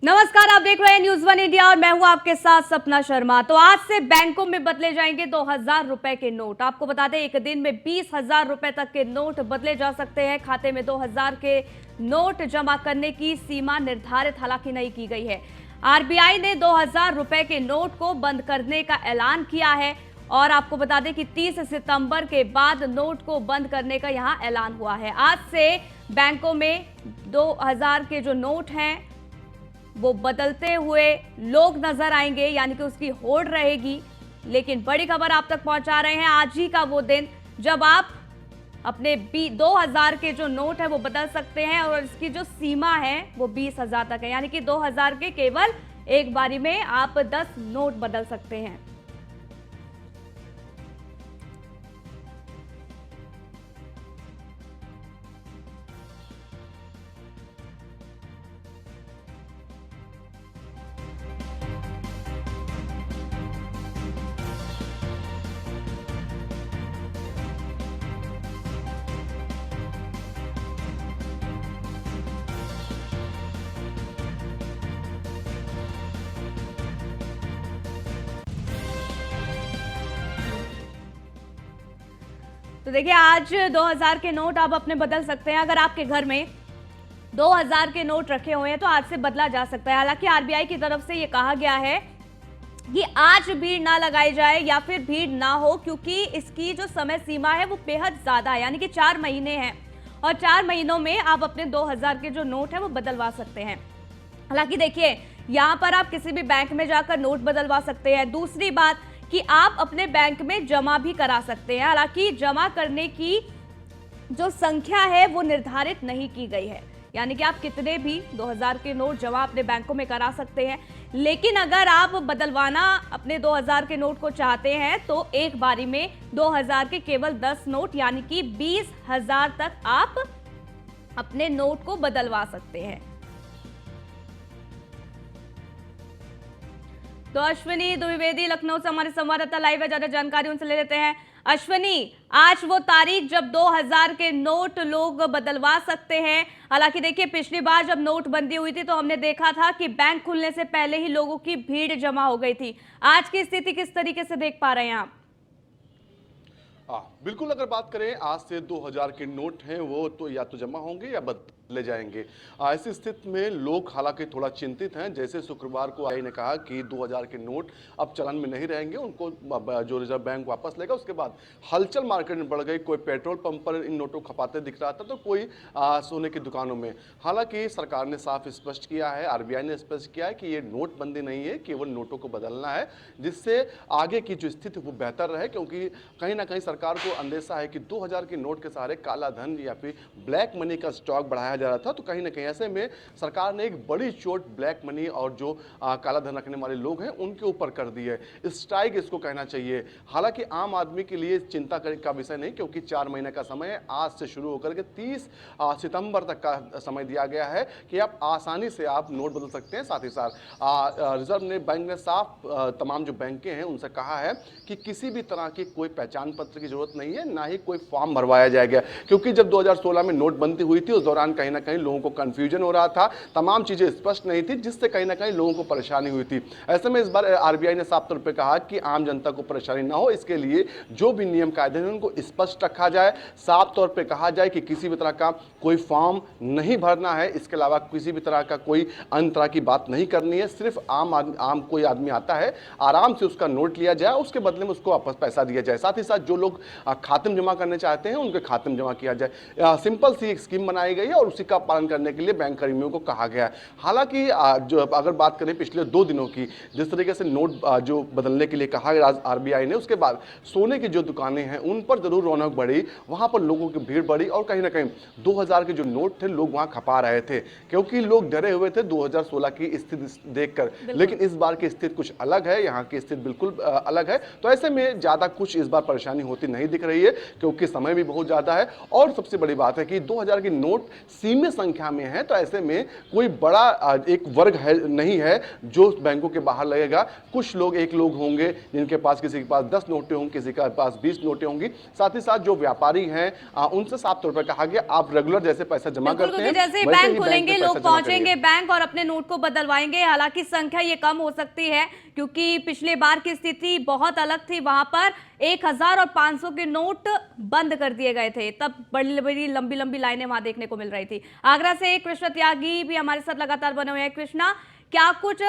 नमस्कार, आप देख रहे हैं न्यूज वन इंडिया और मैं हूं आपके साथ सपना शर्मा। तो आज से बैंकों में बदले जाएंगे 2000 रुपए के नोट। आपको बता दें, एक दिन में 20,000 रुपए तक के नोट बदले जा सकते हैं। खाते में 2000 के नोट जमा करने की सीमा निर्धारित हालांकि नहीं की गई है। आरबीआई ने 2000 रुपए के नोट को बंद करने का ऐलान किया है और आपको बता दें कि 30 सितंबर के बाद नोट को बंद करने का यहां ऐलान हुआ है। आज से बैंकों में 2000 के जो नोट हैं वो बदलते हुए लोग नजर आएंगे, यानी कि उसकी होड़ रहेगी। लेकिन बड़ी खबर आप तक पहुंचा रहे हैं, आज ही का वो दिन जब आप अपने 2000 के जो नोट है वो बदल सकते हैं और इसकी जो सीमा है वो 20,000 तक है, यानी कि 2000 के केवल एक बारी में आप 10 नोट बदल सकते हैं। तो देखिए, आज 2000 के नोट आप अपने बदल सकते हैं। अगर आपके घर में 2000 के नोट रखे हुए हैं तो आज से बदला जा सकता है। हालांकि आरबीआई की तरफ से यह कहा गया है कि आज भीड़ ना लगाई जाए या फिर भीड़ ना हो, क्योंकि इसकी जो समय सीमा है वो बेहद ज्यादा है, यानी कि 4 महीने हैं और 4 महीनों में आप अपने 2000 के जो नोट है वो बदलवा सकते हैं। हालांकि देखिए, यहां पर आप किसी भी बैंक में जाकर नोट बदलवा सकते हैं। दूसरी बात कि आप अपने बैंक में जमा भी करा सकते हैं। हालांकि जमा करने की जो संख्या है वो निर्धारित नहीं की गई है, यानी कि आप कितने भी 2000 के नोट जमा अपने बैंकों में करा सकते हैं। लेकिन अगर आप बदलवाना अपने 2000 के नोट को चाहते हैं तो एक बारी में 2000 के केवल 10 नोट, यानी कि 20,000 तक आप अपने नोट को बदलवा सकते हैं। तो अश्विनी द्विवेदी लखनऊ से हमारे संवाददाता लाइव है, ज्यादा जानकारी उनसे ले लेते हैं। अश्विनी, आज वो तारीख जब 2000 के नोट लोग बदलवा सकते हैं। हालांकि देखिए, पिछली बार जब नोटबंदी हुई थी तो हमने देखा था कि बैंक खुलने से पहले ही लोगों की भीड़ जमा हो गई थी। आज की स्थिति किस तरीके से देख पा रहे हैं आप? बिल्कुल, अगर बात करें आज से 2000 के नोट हैं वो तो या तो जमा होंगे या बदले जाएंगे। ऐसी स्थिति में लोग हालांकि थोड़ा चिंतित हैं। जैसे शुक्रवार को आरबीआई ने कहा कि 2000 के नोट अब चलन में नहीं रहेंगे, उनको जो रिजर्व बैंक वापस लेगा। उसके बाद हलचल मार्केट में बढ़ गई। कोई पेट्रोल पंप पर इन नोटों को खपाते दिख रहा था तो कोई सोने की दुकानों में। हालांकि सरकार ने साफ स्पष्ट किया है, आरबीआई ने स्पष्ट किया है कि ये नोटबंदी नहीं है, केवल नोटों को बदलना है, जिससे आगे की जो स्थिति वो बेहतर रहे। क्योंकि कहीं ना कहीं सरकार को अंदेशा है कि 2000 के नोट के सहारे काला धन या फिर ब्लैक मनी का स्टॉक बढ़ाया जा रहा था। तो कहीं ना कहीं ऐसे में सरकार ने एक बड़ी चोट ब्लैक मनी और जो काला धन रखने वाले लोग हैं उनके ऊपर कर दी है। स्ट्राइक इसको कहना चाहिए। हालांकि आम आदमी के लिए चिंता का विषय नहीं, क्योंकि 4 महीने का समय है। आज से शुरू होकर के 30 सितंबर तक का समय दिया गया है कि आप आसानी से आप नोट बदल सकते हैं। साथ ही साथ रिजर्व बैंक ने साफ तमाम जो बैंकें हैं उनसे कहा है कि किसी भी तरह की कोई पहचान पत्र की जरूरत नहीं है, ना ही कोई फॉर्म भरवाया जाएगा। क्योंकि जब 2016 में नोटबंदी हुई थी उस दौरान कहीं ना कहीं लोगों को कंफ्यूजन हो रहा था, तमाम चीजें स्पष्ट नहीं थी, जिससे कहीं ना कहीं लोगों को परेशानी हुई थी। ऐसे में इस बार आरबीआई ने साफ तौर पे कहा कि आम जनता को परेशानी ना हो, इसके लिए जो भी नियम कायदे हैं उनको स्पष्ट रखा जाए। साफ तौर पे कहा जाए कि किसी भी तरह का कोई फॉर्म नहीं भरना है, इसके अलावा किसी भी तरह का कोई अन्य तरह की बात नहीं करनी है। सिर्फ आम कोई आदमी आता है, आराम से उसका नोट लिया जाए, उसके बदले में उसको वापस पैसा दिया जाए। साथ ही साथ जो लोग खाते में जमा करने चाहते हैं उनके खाते में जमा किया जाए। सिंपल सी एक स्कीम बनाई गई है और उसी का पालन करने के लिए बैंक कर्मियों को कहा गया है। हालांकि जो अगर बात करें पिछले 2 दिनों की, जिस तरीके से नोट जो बदलने के लिए कहा गया आरबीआई ने, उसके बाद सोने की जो दुकानें हैं उन पर जरूर रौनक बढ़ी, वहां पर लोगों की भीड़ बढ़ी और कहीं ना कहीं 2000 के जो नोट थे लोग वहां खपा रहे थे, क्योंकि लोग डरे हुए थे 2016 की स्थिति देखकर। लेकिन इस बार की स्थिति कुछ अलग है, यहाँ की स्थिति बिल्कुल अलग है। तो ऐसे में ज्यादा कुछ इस बार परेशानी होती नहीं दिख रही है, क्योंकि समय भी बहुत ज्यादा है। और सबसे बड़ी बात है कि 2000 की नोट सीमित संख्या में है, तो ऐसे में कोई बड़ा एक वर्ग है नहीं है जो बैंकों के बाहर लगेगा। कुछ लोग, एक लोग होंगे जिनके पास, किसी के पास 10 नोटें होंगी, किसी के पास 20 नोटें होंगी। साथ ही साथ जो व्यापारी हैं उनसे साफ तौर पर कहा गया आप रेगुलर जैसे पैसा जमा करते हैं जैसे वैसे बैंक ही खोलेंगे में लोग पैसा जमा पहुंचेंगे करिए। बैंक और अपने नोट को बदलवाएंगे। हालांकि संख्या ये कम हो सकती है क्योंकि पिछले बार की स्थिति बहुत अलग थी। वहां पर 1000 और 500 के नोट बंद कर दिए गए थे, तब बड़ी बड़ी लंबी लंबी लाइनें वहां देखने को मिल रही थी। आगरा से कृष्ण त्यागी भी हमारे साथ लगातार बने हुए हैं। कृष्णा, क्या कुछ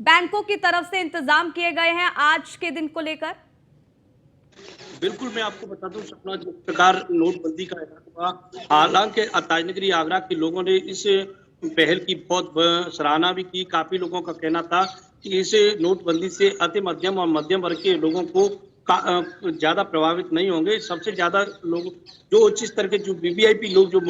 बैंकों की तरफ से इंतजाम किए गए हैं आज के दिन को लेकर? बिल्कुल, मैं आपको बता दूं सपना, जिस प्रकार नोटबंदी का ऐलान हुआ, हालांकि ताजनगरी आगरा के लोगों ने इस पहल की बहुत सराहना भी की। काफी लोगों का कहना था कि इस नोटबंदी से अति मध्यम और मध्यम वर्ग के लोगों को ज्यादा प्रभावित नहीं होंगे। सबसे ज्यादा लोग जो उच्च स्तर के जो वीवीआईपी लोग जो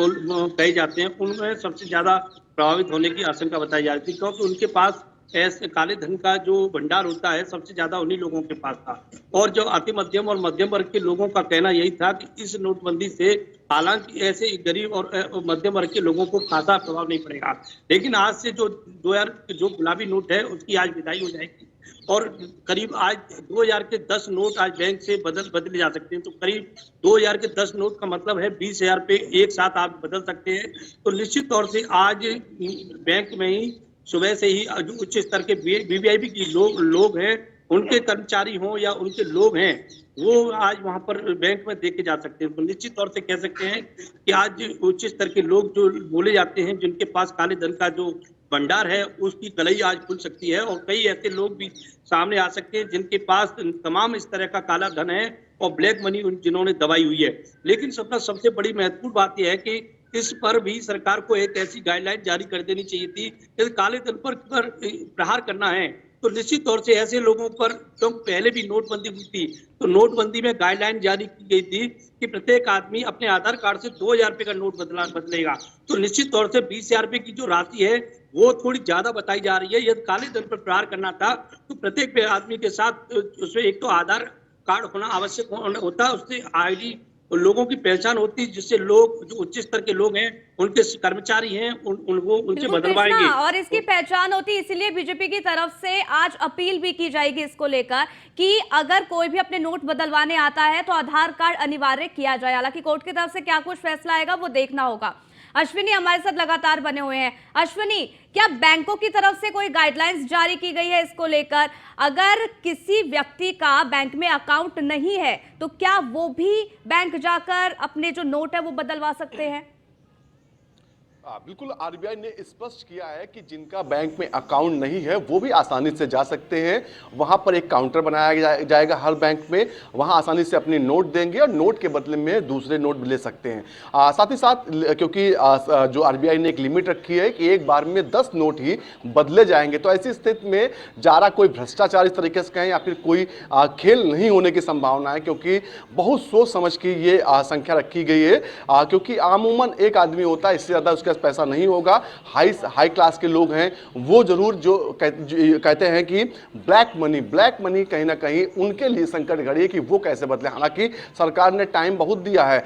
कहे जाते हैं, उनमें सबसे ज्यादा प्रभावित होने की आशंका बताई जा रही थी, क्योंकि उनके पास ऐसे काले धन का जो भंडार होता है सबसे ज्यादा उन्हीं लोगों के पास था। और जो अति मध्यम और मध्यम वर्ग के लोगों का कहना यही था कि इस नोटबंदी से हालांकि ऐसे गरीब और मध्यम वर्ग के लोगों को खासा प्रभाव नहीं पड़ेगा, लेकिन आज से जो 2000 जो गुलाबी नोट है उसकी आज विदाई हो जाएगी और करीब आज 2000 के 10 नोट आज बैंक से बदले जा सकते हैं। तो करीब 2000 के 10 नोट का मतलब है 20,000 पे एक साथ आप बदल सकते हैं। तो निश्चित तौर से आज बैंक में ही सुबह से ही जो उच्च स्तर के वीवीआईपी की लोग हैं, उनके कर्मचारी हों या उनके लोग हैं, वो आज वहां पर बैंक में देखे जा सकते हैं। तो निश्चित तौर से कह सकते हैं कि आज उच्च स्तर के लोग जो बोले जाते हैं, जिनके पास काले धन का जो भंडार है, उसकी कलई आज खुल सकती है और कई ऐसे लोग भी सामने आ सकते हैं जिनके पास तमाम इस तरह का काला धन है और ब्लैक मनी जिन्होंने दबाई हुई है। लेकिन सबसे बड़ी महत्वपूर्ण बात यह है कि इस पर भी सरकार को एक ऐसी गाइडलाइन जारी कर देनी चाहिए थी कि काले धन पर प्रहार करना है तो निश्चित तौर से ऐसे लोगों पर, क्योंकि पहले भी नोटबंदी हुई थी तो नोटबंदी में गाइडलाइन जारी की गई थी कि प्रत्येक आदमी अपने आधार कार्ड से 2000 रुपए का नोट बदलेगा। तो निश्चित तौर से 20,000 रुपए की जो राशि है वो थोड़ी ज्यादा बताई जा रही है। यदि काले धन पर प्रहार करना था तो प्रत्येक आदमी के साथ उसमें एक तो आधार कार्ड होना आवश्यक होता है, उससे आईडी लोगों की पहचान होती है, जिससे लोग जो उच्च स्तर के लोग हैं, उनके कर्मचारी हैं, वो उनसे बदलवाएंगे और इसकी पहचान होती है। इसीलिए बीजेपी की तरफ से आज अपील भी की जाएगी इसको लेकर कि अगर कोई भी अपने नोट बदलवाने आता है तो आधार कार्ड अनिवार्य किया जाए। हालांकि कोर्ट की तरफ से क्या कुछ फैसला आएगा वो देखना होगा। अश्विनी हमारे साथ लगातार बने हुए हैं। अश्विनी, क्या बैंकों की तरफ से कोई गाइडलाइंस जारी की गई है इसको लेकर? अगर किसी व्यक्ति का बैंक में अकाउंट नहीं है तो क्या वो भी बैंक जाकर अपने जो नोट है वो बदलवा सकते हैं? बिल्कुल, आरबीआई ने स्पष्ट किया है कि जिनका बैंक में अकाउंट नहीं है वो भी आसानी से जा सकते हैं। वहां पर एक काउंटर बनाया जाएगा हर बैंक में, वहां आसानी से अपने नोट देंगे और नोट के बदले में दूसरे नोट ले सकते हैं। साथ ही साथ क्योंकि जो आरबीआई ने एक लिमिट रखी है कि एक बार में 10 नोट ही बदले जाएंगे, तो ऐसी स्थिति में ज़्यादा कोई भ्रष्टाचार इस तरीके से कहें या फिर कोई खेल नहीं होने की संभावना है, क्योंकि बहुत सोच समझ के ये संख्या रखी गई है। क्योंकि आमूमन एक आदमी होता है, इससे ज़्यादा उसके पैसा नहीं होगा। हाई क्लास के लोग हैं वो जरूर जो कहते हैं कि ब्लैक मनी कहीं ना कहीं उनके लिए संकट घड़ी है कि वो कैसे बदले। हालांकि सरकार ने टाइम बहुत दिया है,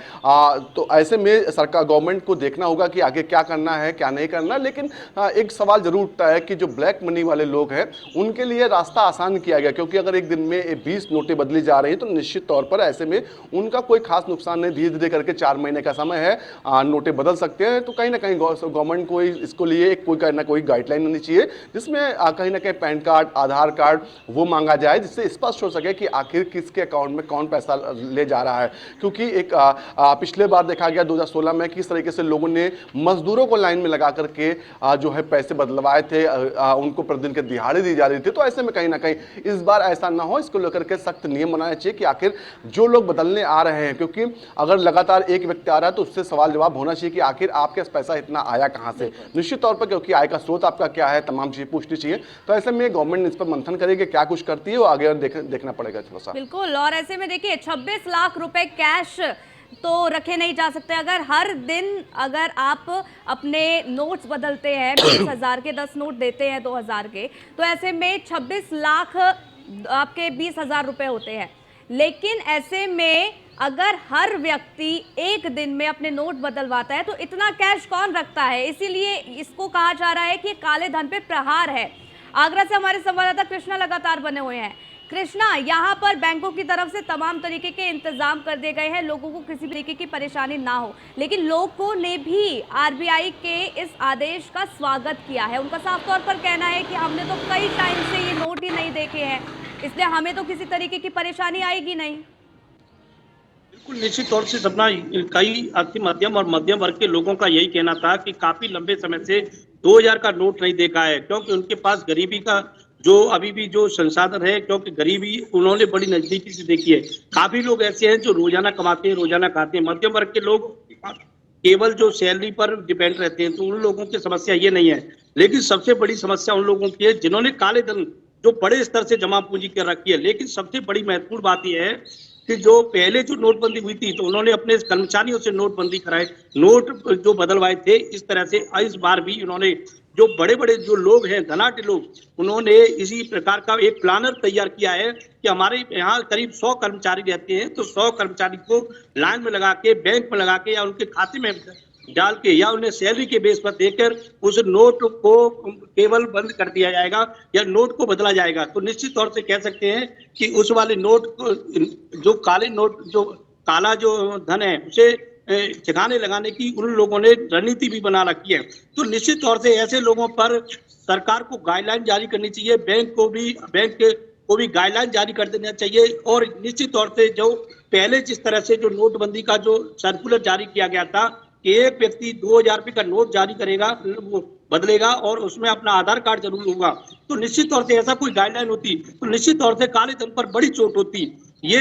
तो ऐसे में सरकार गवर्नमेंट को देखना होगा कि आगे क्या करना है क्या नहीं करना। लेकिन एक सवाल जरूर उठता है कि जो ब्लैक मनी वाले लोग हैं उनके लिए रास्ता आसान किया गया, क्योंकि अगर एक दिन में 20 नोटें बदली जा रही हैं तो निश्चित तौर पर ऐसे में उनका कोई खास नुकसान नहीं। धीरे धीरे करके 4 महीने का समय है, नोटें बदल सकते हैं। तो कहीं ना कहीं गवर्नमेंट को इसको लिए कोई ना कोई गाइडलाइन होनी चाहिए जिसमें कहीं ना कहीं पैन कार्ड, आधार कार्ड वो मांगा जाए, जिससे स्पष्ट हो सके कि आखिर किसके अकाउंट में कौन पैसा ले जा रहा है। क्योंकि एक पिछले बार देखा गया 2016 में किस तरीके से लोगों ने मजदूरों को लाइन में लगा करके जो है पैसे बदलवाए थे, उनको प्रतिदिन के दिहाड़ी दी जा रही थी। तो ऐसे में कहीं ना कहीं इस बार ऐसा ना हो, इसको लेकर के सख्त नियम बनाने चाहिए कि आखिर जो लोग बदलने आ रहे हैं, क्योंकि अगर लगातार एक व्यक्ति आ रहा है तो उससे सवाल जवाब होना चाहिए कि आखिर आपके पैसा इतना आया कहां से, निश्चित तौर पर, क्योंकि आय का स्रोत आपका क्या है, तमाम चीजें पूछनी चाहिए। तो ऐसे में गवर्नमेंट इस पर मंथन करेगी, क्या कुछ करती है वो आगे देखना पड़ेगा थोड़ा सा। बिल्कुल, और ऐसे में देखिए 26 लाख रुपए कैश तो रखे नहीं जा सकते। अगर हर दिन अगर आप अपने नोट्स बदलते हैं, 20,000 के 10 नोट देते हैं 2,000 के, तो ऐसे में 26 लाख आपके 20,000 रुपए होते हैं। लेकिन ऐसे में अगर हर व्यक्ति एक दिन में अपने नोट बदलवाता है तो इतना कैश कौन रखता है, इसीलिए इसको कहा जा रहा है कि काले धन पे प्रहार है। आगरा से हमारे संवाददाता कृष्णा लगातार बने हुए हैं। कृष्णा, यहाँ पर बैंकों की तरफ से तमाम तरीके के इंतजाम कर दिए गए हैं, लोगों को किसी भी तरीके की परेशानी ना हो, लेकिन लोगों ने भी आरबीआई के इस आदेश का स्वागत किया है। उनका साफ तौर पर कहना है कि हमने तो कई टाइम से ये नोट ही नहीं देखे हैं, इसलिए हमें तो किसी तरीके की परेशानी आएगी नहीं। बिल्कुल निश्चित तौर से सपना, कई अति मध्यम और मध्यम वर्ग के लोगों का यही कहना था कि काफी लंबे समय से 2000 का नोट नहीं देखा है, क्योंकि उनके पास गरीबी का जो अभी भी जो संसाधन है, क्योंकि गरीबी उन्होंने बड़ी नजदीकी से देखी है। काफी लोग ऐसे हैं जो रोजाना कमाते हैं, रोजाना खाते हैं। मध्यम वर्ग के लोग केवल जो सैलरी पर डिपेंड रहते हैं, तो उन लोगों की समस्या ये नहीं है। लेकिन सबसे बड़ी समस्या उन लोगों की है जिन्होंने काले धन जो बड़े स्तर से जमा पूंजी कर रखी है। लेकिन सबसे बड़ी महत्वपूर्ण बात यह है कि जो पहले जो नोटबंदी हुई थी, तो उन्होंने अपने कर्मचारियों से नोटबंदी कराए, नोट जो बदलवाए थे। इस तरह से इस बार भी उन्होंने जो बड़े बड़े जो लोग हैं, धनाढ्य लोग, उन्होंने इसी प्रकार का एक प्लानर तैयार किया है कि हमारे यहाँ करीब 100 कर्मचारी रहते हैं, तो 100 कर्मचारी को लाइन में लगा के, बैंक में लगा के या उनके खाते में डाल के या उन्हें सैलरी के बेस पर देकर उस नोट को केवल बंद कर दिया जाएगा या नोट को बदला जाएगा। तो निश्चित तौर से कह सकते हैं कि उस वाले नोट को, जो काले नोट, जो काला जो धन है, उसे ठिकाने लगाने की उन लोगों ने रणनीति भी बना रखी है। तो निश्चित तौर से ऐसे लोगों पर सरकार को गाइडलाइन जारी करनी चाहिए, बैंक को भी गाइडलाइन जारी कर देना चाहिए। और निश्चित तौर से जो पहले जिस तरह से जो नोटबंदी का जो सर्कुलर जारी किया गया था कि एक व्यक्ति 2000 रुपये का नोट जारी करेगा, वो बदलेगा और उसमें अपना आधार कार्ड जरूर होगा, तो निश्चित तौर से ऐसा कोई गाइडलाइन होती तो निश्चित तौर से काले धन पर बड़ी चोट होती। ये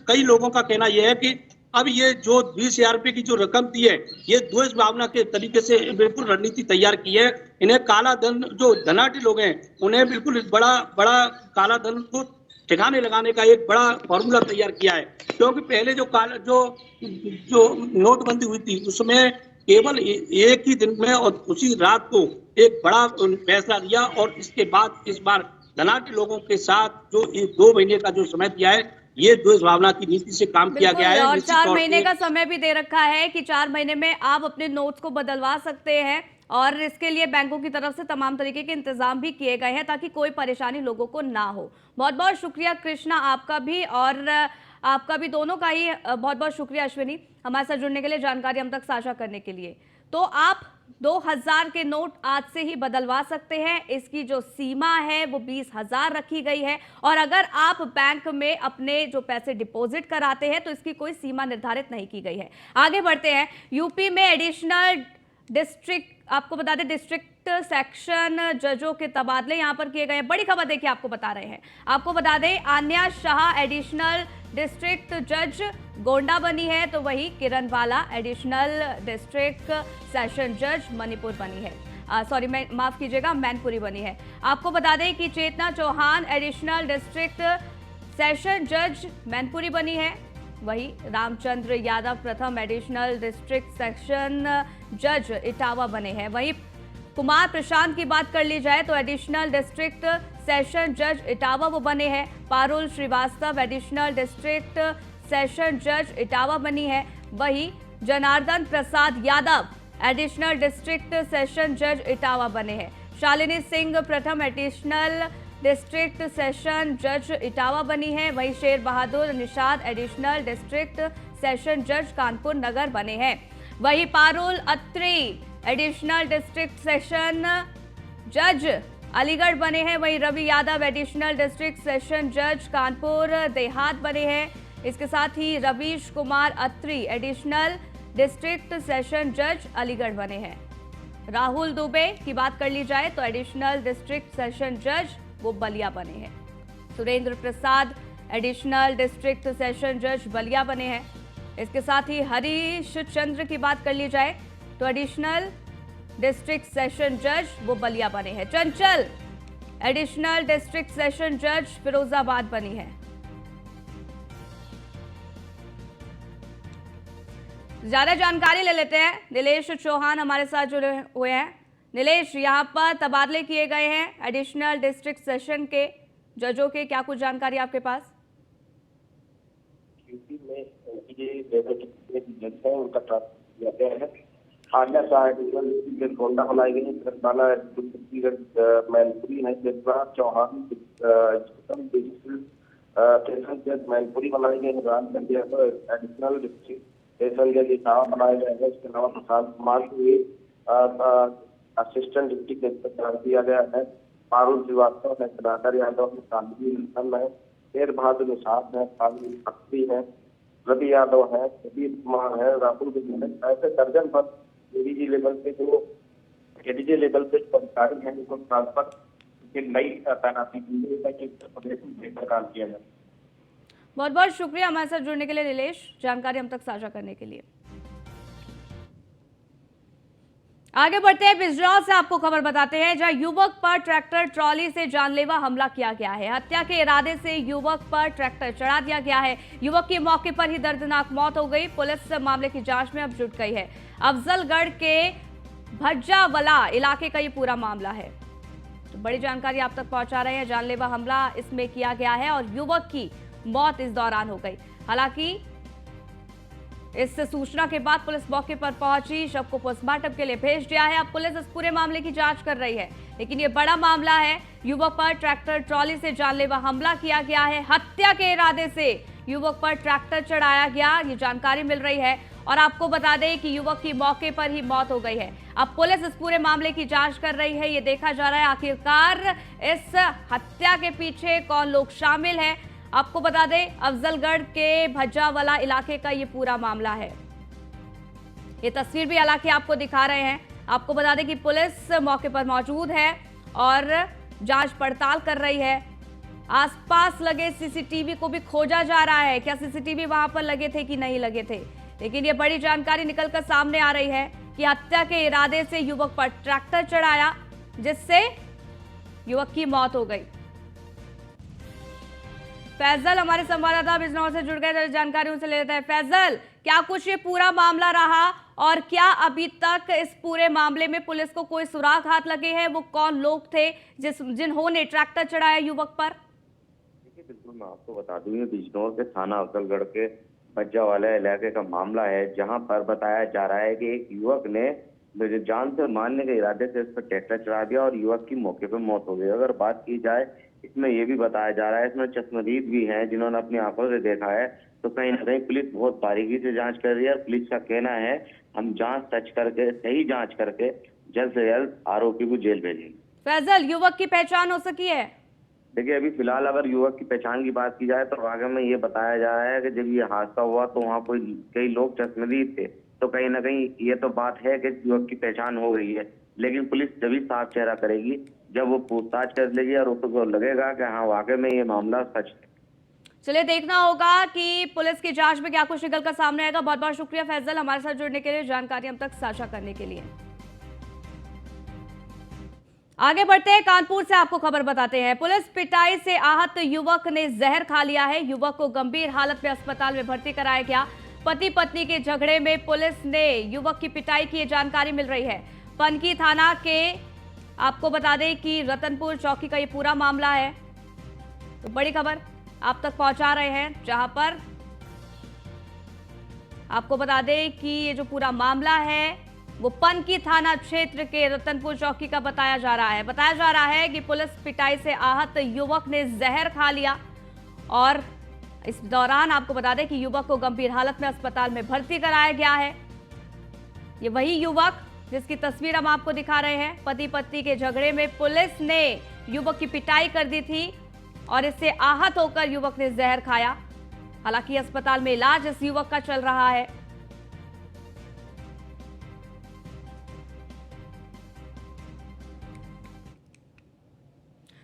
कई लोगों का कहना यह है कि अब ये जो 20,000 रुपये की जो रकम दी है, ये द्वेष भावना के तरीके से बिल्कुल रणनीति तैयार की है। इन्हें काला धन, जो धनाढ्य लोग हैं, उन्हें बिल्कुल बड़ा बड़ा काला धन को ठिकाने लगाने का एक बड़ा फॉर्मूला तैयार किया है। क्योंकि पहले जो नोटबंदी हुई थी, उसमें केवल एक ही दिन में और उसी रात को एक बड़ा फैसला लिया, और इसके बाद इस बार धनाढ्य लोगों के साथ जो 2 महीने का जो समय दिया है, ये द्वेष भावना की नीति से काम किया गया है। और 4 महीने का समय भी दे रखा है कि 4 महीने में आप अपने नोट्स को बदलवा सकते हैं, और इसके लिए बैंकों की तरफ से तमाम तरीके के इंतजाम भी किए गए हैं ताकि कोई परेशानी लोगों को ना हो। बहुत बहुत शुक्रिया कृष्णा, आपका भी और आपका भी, दोनों का ही बहुत बहुत शुक्रिया अश्विनी, हमारे साथ जुड़ने के लिए, जानकारी हम तक साझा करने के लिए। तो आप 2000 के नोट आज से ही बदलवा सकते हैं। इसकी जो सीमा है वो 20,000 रखी गई है, और अगर आप बैंक में अपने जो पैसे डिपॉजिट कराते हैं तो इसकी कोई सीमा निर्धारित नहीं की गई है। आगे बढ़ते हैं। यूपी में एडिशनल डिस्ट्रिक्ट, आपको बता दें, डिस्ट्रिक्ट सेक्शन जजों के तबादले यहां पर किए गए हैं। बड़ी खबर देखिए, आपको बता रहे हैं। आपको बता दें, आन्या शाह एडिशनल डिस्ट्रिक्ट जज गोंडा बनी है, तो वही किरण वाला एडिशनल डिस्ट्रिक्ट सेशन जज मणिपुर बनी है। सॉरी, माफ कीजिएगा, मैनपुरी बनी है। आपको बता दें कि चेतना चौहान एडिशनल डिस्ट्रिक्ट सेशन जज मैनपुरी बनी है, वही रामचंद्र यादव प्रथम एडिशनल डिस्ट्रिक्ट सेक्शन जज इटावा बने हैं। वही कुमार प्रशांत की बात कर ली जाए तो एडिशनल डिस्ट्रिक्ट सेशन जज इटावा वो बने हैं। Parul Srivastava additional district session जज इटावा बनी है। वही Janardan Prasad Yadav additional district session जज इटावा बने हैं। शालिनी सिंह प्रथम एडिशनल डिस्ट्रिक्ट सेशन जज इटावा बनी है। वही Sher Bahadur Nishad additional district session जज कानपुर नगर बने हैं। वही Parul Atri additional district session जज अलीगढ़ बने हैं। वही Ravi Yadav additional district session जज कानपुर देहात बने हैं। इसके साथ ही Ravish Kumar Atri additional district session जज अलीगढ़ बने हैं। राहुल दुबे की बात कर ली जाए तो एडिशनल डिस्ट्रिक्ट सेशन जज वो बलिया बने हैं। Surendra Prasad additional district session जज बलिया बने हैं। इसके साथ ही हरीश चंद्र की बात कर ली जाए तो एडिशनल डिस्ट्रिक्ट सेशन जज वो बलिया बने हैं। चंचल एडिशनल डिस्ट्रिक्ट सेशन जज फिरोजाबाद बनी है। ज्यादा जानकारी ले लेते हैं, नीलेश चौहान हमारे साथ जुड़े हुए हैं। नीलेश, यहाँ पर तबादले किए गए हैं एडिशनल डिस्ट्रिक्ट सेशन के जजों के, क्या कुछ जानकारी आपके पास? लेवल के जज है उनका ट्रांसफर किया गया है। आगरा का एडिशनल गोंडा बनाई गई तेलंगाना मैनपुरी है जजवा चौहान डिस्ट्रिक्ट सेशन जज मैनपुरी बनाई गई है। रामगंज को एडिशनल डिस्ट्रिक्ट सेशन जज इटावा बनाया गया है। इसके अलावा प्रशांत कुमार को असिस्टेंट डिस्ट्रिक्ट जज पर चार्ज दिया गया है। पारुल श्रीवास्तव है, सदाकर यादव है, शांति निशम है, शेर बहादुर निषाद है, फाजिल खत्री है, रवि यादव है, प्रदीप कुमार है, राहुल गुजर है। ऐसे दर्जन पर एडीजी लेवल पे जो एडीजी लेवल पे अधिकारी हैं उनको ट्रांसफर की नई तैनाती की गई है कि उत्तर प्रदेश में बेहतर काम किया जाए। बहुत बहुत शुक्रिया हमारे साथ जुड़ने के लिए नीलेश, जानकारी हम तक साझा करने के लिए। आगे बढ़ते हैं, बिजनौर से आपको खबर बताते हैं जहां युवक पर ट्रैक्टर ट्रॉली से जानलेवा हमला किया गया है। हत्या के इरादे से युवक पर ट्रैक्टर चढ़ा दिया गया है। युवक की मौके पर ही दर्दनाक मौत हो गई। पुलिस मामले की जांच में अब जुट गई है। अफजलगढ़ के भज्जावला इलाके का ये पूरा मामला है। तो बड़ी जानकारी आप तक पहुंचा रहे हैं। जानलेवा हमला इसमें किया गया है और युवक की मौत इस दौरान हो गई। हालांकि इस सूचना के बाद पुलिस मौके पर पहुंची, शव को पोस्टमार्टम के लिए भेज दिया है। अब पुलिस इस पूरे मामले की जांच कर रही है। लेकिन ये बड़ा मामला है, युवक पर ट्रैक्टर ट्रॉली से जानलेवा हमला किया गया है। हत्या के इरादे से युवक पर ट्रैक्टर चढ़ाया गया, ये जानकारी मिल रही है। और आपको बता दें कि युवक की मौके पर ही मौत हो गई है। अब पुलिस इस पूरे मामले की जांच कर रही है। ये देखा जा रहा है आखिरकार इस हत्या के पीछे कौन लोग शामिल हैं। आपको बता दें अफजलगढ़ के भज्जावला इलाके का ये पूरा मामला है। ये तस्वीर भी हालांकि आपको दिखा रहे हैं। आपको बता दें कि पुलिस मौके पर मौजूद है और जांच पड़ताल कर रही है। आसपास लगे सीसीटीवी को भी खोजा जा रहा है, क्या सीसीटीवी वहां पर लगे थे कि नहीं लगे थे। लेकिन ये बड़ी जानकारी निकलकर सामने आ रही है कि हत्या के इरादे से युवक पर ट्रैक्टर चढ़ाया, जिससे युवक की मौत हो गई। फैजल हमारे संवाददाता बिजनौर से जुड़ गए, जानकारी उनसे ले लेते हैं। फैजल, क्या कुछ ये पूरा मामला रहा और क्या अभी तक इस पूरे मामले में पुलिस को कोई सुराग हाथ लगे हैं? वो कौन लोग थे जिन्होंने ट्रैक्टर चढ़ाया युवक पर? देखिए, बिल्कुल मैं आपको बता दूं, ये बिजनौर के थाना अफजलगढ़ के भज्जावाला इलाके का मामला है, जहां पर बताया जा रहा है कि एक युवक ने जान से मारने के इरादे से इस पर ट्रैक्टर चढ़ा दिया और युवक की मौके पर मौत हो गई। अगर बात की जाए, इसमें यह भी बताया जा रहा है, इसमें चश्मदीद भी हैं जिन्होंने अपनी आंखों से देखा है। तो कहीं ना कहीं पुलिस बहुत बारीकी से जांच कर रही है और पुलिस का कहना है हम सही जांच करके जल्द से जल्द आरोपी को जेल भेजेंगे। फैजल, युवक की पहचान हो सकी है? देखिए, अभी फिलहाल अगर युवक की पहचान की बात की जाए तो आगे में ये बताया जा रहा है कि जब ये हादसा हुआ तो वहाँ कई लोग चश्मदीद थे। तो कहीं ना कहीं ये तो बात है कि युवक की पहचान हो गई है, लेकिन पुलिस जब साफ चेहरा करेगी जब वो पूछताछ कर लेगी और उसको लगेगा कि हाँ वाकई में ये मामला सच है। चलिए, देखना होगा कि पुलिस की जांच में क्या कुछ निकल कर सामने आएगा। बहुत बहुत शुक्रिया फैजल हमारे साथ जुड़ने के लिए, जानकारी हम तक साझा करने के लिए। आगे बढ़ते हैं, कानपुर से आपको खबर बताते हैं। पुलिस पिटाई से आहत युवक ने जहर खा लिया है। युवक को गंभीर हालत में अस्पताल में भर्ती कराया गया। पति पत्नी के झगड़े में पुलिस ने युवक की पिटाई की जानकारी मिल रही है। पनकी थाना के आपको बता दें कि रतनपुर चौकी का ये पूरा मामला है। तो बड़ी खबर आप तक पहुंचा रहे हैं, जहां पर आपको बता दें कि ये जो पूरा मामला है वो पनकी थाना क्षेत्र के रतनपुर चौकी का बताया जा रहा है। बताया जा रहा है कि पुलिस पिटाई से आहत युवक ने जहर खा लिया और इस दौरान आपको बता दें कि युवक को गंभीर हालत में अस्पताल में भर्ती कराया गया है। ये वही युवक जिसकी तस्वीर हम आपको दिखा रहे हैं। पति पत्नी के झगड़े में पुलिस ने युवक की पिटाई कर दी थी और इससे आहत होकर युवक ने जहर खाया। हालांकि अस्पताल में इलाज इस युवक का चल रहा है।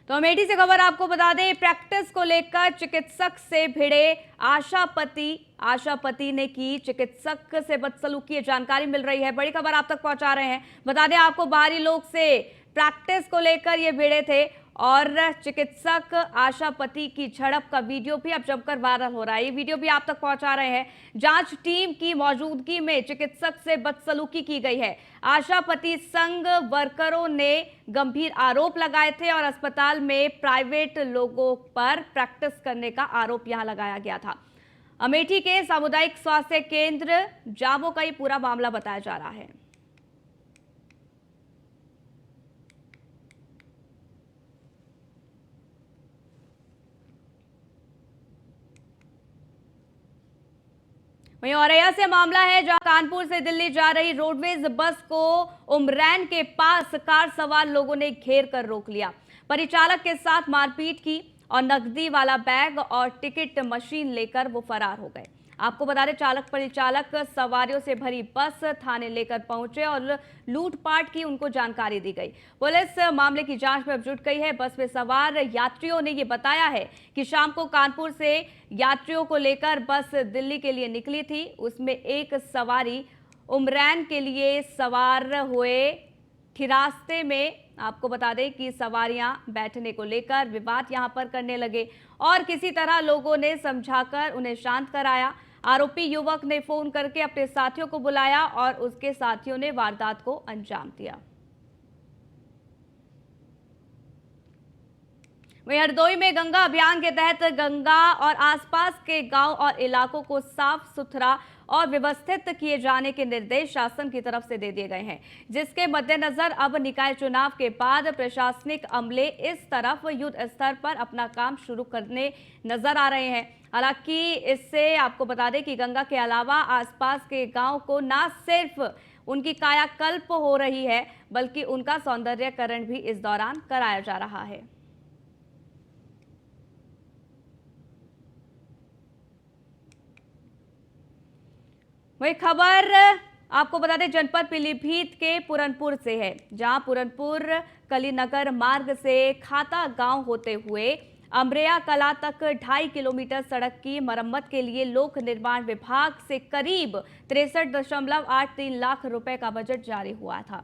तो अमेठी से खबर आपको बता दें, प्रैक्टिस को लेकर चिकित्सक से भिड़े आशापति ने की चिकित्सक से बदसलूकी, जानकारी मिल रही है। बड़ी खबर आप तक पहुंचा रहे हैं। बता दें आपको, बाहरी लोग से प्रैक्टिस को लेकर ये भिड़े थे और चिकित्सक आशापति की झड़प का वीडियो भी अब जमकर वायरल हो रहा है। ये वीडियो भी आप तक पहुंचा रहे हैं। जांच टीम की मौजूदगी में चिकित्सक से बदसलूकी की गई है। आशापति संघ वर्करों ने गंभीर आरोप लगाए थे और अस्पताल में प्राइवेट लोगों पर प्रैक्टिस करने का आरोप यहां लगाया गया था। अमेठी के सामुदायिक स्वास्थ्य केंद्र जामो का ये पूरा मामला बताया जा रहा है। वहीं औरैया से मामला है, जहां कानपुर से दिल्ली जा रही रोडवेज बस को उमरैन के पास कार सवार लोगों ने घेर कर रोक लिया। परिचालक के साथ मारपीट की और नकदी वाला बैग और टिकट मशीन लेकर वो फरार हो गए। आपको बता दें, चालक परिचालक सवारियों से भरी बस थाने लेकर पहुंचे और लूटपाट की उनको जानकारी दी गई। पुलिस मामले की जांच में अब जुट गई है। बस में सवार यात्रियों ने ये बताया है कि शाम को कानपुर से यात्रियों को लेकर बस दिल्ली के लिए निकली थी। उसमें एक सवारी उमरैन के लिए सवार हुए थी। रास्ते में आपको बता दें कि सवारियां बैठने को लेकर विवाद यहां पर करने लगे और किसी तरह लोगों ने समझाकर उन्हें शांत कराया। आरोपी युवक ने फोन करके अपने साथियों को बुलाया और उसके साथियों ने वारदात को अंजाम दिया। वहीं हरदोई में गंगा अभियान के तहत गंगा और आसपास के गांव और इलाकों को साफ सुथरा और व्यवस्थित किए जाने के निर्देश शासन की तरफ से दे दिए गए हैं, जिसके मद्देनजर अब निकाय चुनाव के बाद प्रशासनिक अमले इस तरफ युद्ध स्तर पर अपना काम शुरू करने नजर आ रहे हैं। हालांकि इससे आपको बता दें कि गंगा के अलावा आसपास के गांव को न सिर्फ उनकी कायाकल्प हो रही है, बल्कि उनका सौंदर्यकरण भी इस दौरान कराया जा रहा है। वही खबर आपको बता दें, जनपद पीलीभीत के पुरनपुर से है, जहां पुरनपुर कलीनगर मार्ग से खाता गांव होते हुए अमरेया कला तक 2.5 किलोमीटर सड़क की मरम्मत के लिए लोक निर्माण विभाग से करीब 63.83 लाख रुपए का बजट जारी हुआ था।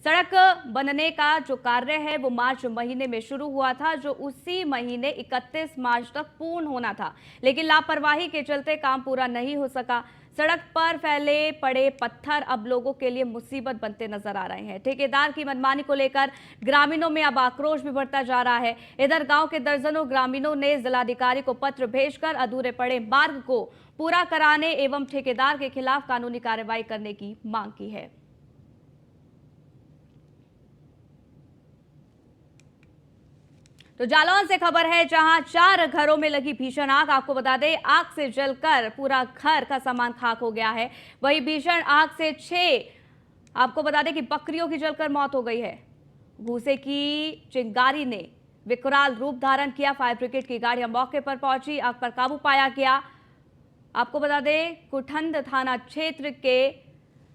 सड़क बनने का जो कार्य है वो मार्च महीने में शुरू हुआ था, जो उसी महीने 31 मार्च तक पूर्ण होना था, लेकिन लापरवाही के चलते काम पूरा नहीं हो सका। सड़क पर फैले पड़े पत्थर अब लोगों के लिए मुसीबत बनते नजर आ रहे हैं। ठेकेदार की मनमानी को लेकर ग्रामीणों में अब आक्रोश भी बढ़ता जा रहा है। इधर गांव के दर्जनों ग्रामीणों ने जिलाधिकारी को पत्र भेजकर अधूरे पड़े मार्ग को पूरा कराने एवं ठेकेदार के खिलाफ कानूनी कार्रवाई करने की मांग की है। तो जालौन से खबर है, जहां 4 घरों में लगी भीषण आग। आपको बता दें, आग से जलकर पूरा घर का सामान खाक हो गया है। वही भीषण आग से 6 आपको बता दें कि बकरियों की जलकर मौत हो गई है। भूसे की चिंगारी ने विकराल रूप धारण किया। फायर ब्रिगेड की गाड़ियां मौके पर पहुंची, आग पर काबू पाया गया। आपको बता दें, कुठंद थाना क्षेत्र के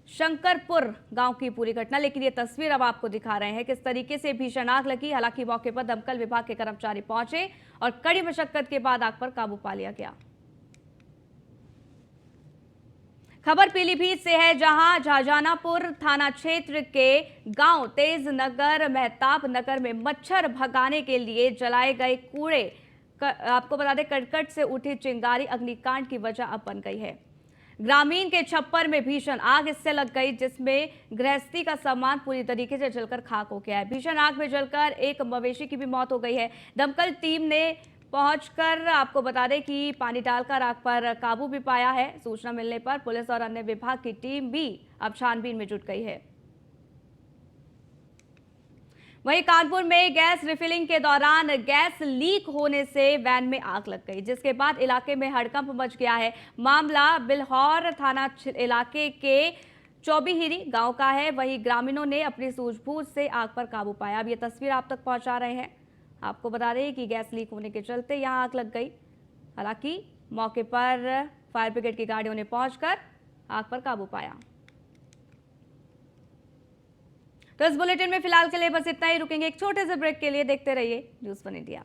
शंकरपुर गांव की पूरी घटना, लेकिन ये तस्वीर अब आपको दिखा रहे हैं किस तरीके से भीषण आग लगी। हालांकि मौके पर दमकल विभाग के कर्मचारी पहुंचे और कड़ी मशक्कत के बाद आग पर काबू पा लिया गया। खबर पीलीभीत से है, जहां शाहजहानापुर थाना क्षेत्र के गांव तेज नगर मेहताब नगर में मच्छर भगाने के लिए जलाए गए कूड़े आपको बता दें करकट से उठी चिंगारी अग्निकांड की वजह अब बन गई है। ग्रामीण के छप्पर में भीषण आग इससे लग गई, जिसमें गृहस्थी का सामान पूरी तरीके से जलकर खाक हो गया है। भीषण आग में जलकर एक मवेशी की भी मौत हो गई है। दमकल टीम ने पहुंचकर आपको बता दें कि पानी डालकर आग पर काबू भी पाया है। सूचना मिलने पर पुलिस और अन्य विभाग की टीम भी अब छानबीन में जुट गई है। वहीं कानपुर में गैस रिफिलिंग के दौरान गैस लीक होने से वैन में आग लग गई, जिसके बाद इलाके में हड़कंप मच गया है। मामला बिल्हौर थाना इलाके के चौबीहिरी गांव का है। वहीं ग्रामीणों ने अपनी सूझबूझ से आग पर काबू पाया। अब ये तस्वीर आप तक पहुंचा रहे हैं। आपको बता दें कि गैस लीक होने के चलते यहां आग लग गई। हालांकि मौके पर फायर ब्रिगेड की गाड़ियों ने पहुंचकर आग पर काबू पाया। तो इस बुलेटिन में फिलहाल के लिए बस इतना ही। रुकेंगे एक छोटे से ब्रेक के लिए। देखते रहिए न्यूज़ 1 इंडिया।